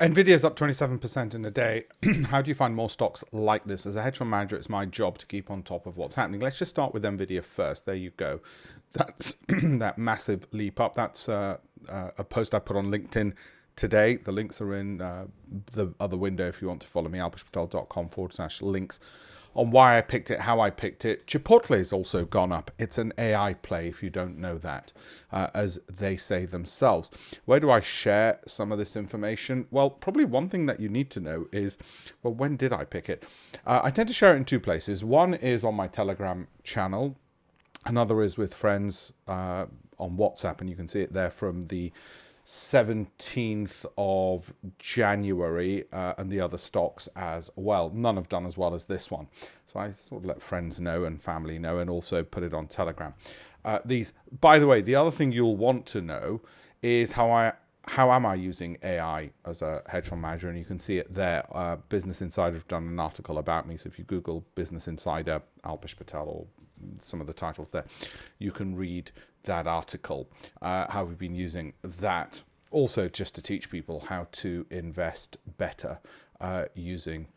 nVidia's up 27% in a day. How do you find more stocks like this? As a hedge fund manager, it's my job to keep on top of what's happening. Let's just start with nVidia first. There you go. That's that massive leap up. That's a post I put on LinkedIn today. The links are in the other window if you want to follow me, alpeshpatel.com/links. On why I picked it, how I picked it. Chipotle has also gone up. It's an AI play, if you don't know that, as they say themselves. Where do I share some of this information? Well, probably one thing that you need to know is, well, when did I pick it? I tend to share it in two places. One is on my Telegram channel. Another is with friends on WhatsApp, and you can see it there from the 17th of January, and the other stocks as well. None have done as well as this one. So I sort of let friends know and family know, and also put it on Telegram. By the way, the other thing you'll want to know is how am I using AI as a hedge fund manager? And you can see it there. Business Insider have done an article about me. So if you Google Business Insider, Alpesh Patel, or some of the titles there, you can read that article, how we've been using that. Also, just to teach people how to invest better using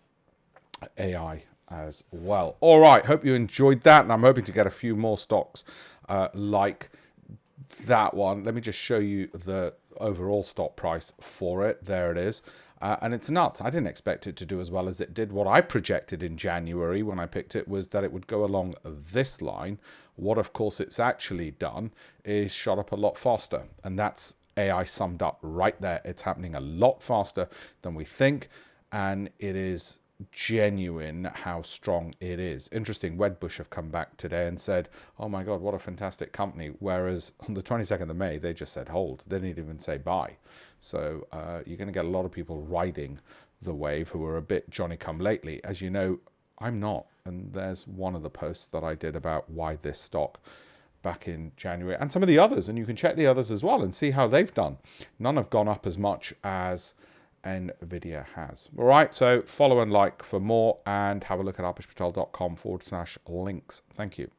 AI as well. All right, hope you enjoyed that, and I'm hoping to get a few more stocks like that one. Let me just show you the overall stock price for it. There it is. And it's nuts. I didn't expect it to do as well as it did. What I projected in January when I picked it was that it would go along this line. What, of course, it's actually done is shot up a lot faster. And that's AI summed up right there. It's happening a lot faster than we think. And it is genuine how strong it is. Interesting, Wedbush have come back today and said, oh my God, what a fantastic company. Whereas on the 22nd of May, they just said hold. They didn't even say buy. So you're going to get a lot of people riding the wave who are a bit Johnny-come-lately. As you know, I'm not. And there's one of the posts that I did about why this stock back in January, and some of the others. And you can check the others as well and see how they've done. None have gone up as much as nVidia has. All right, so follow and like for more, and have a look at alpeshpatel.com/links. Thank you.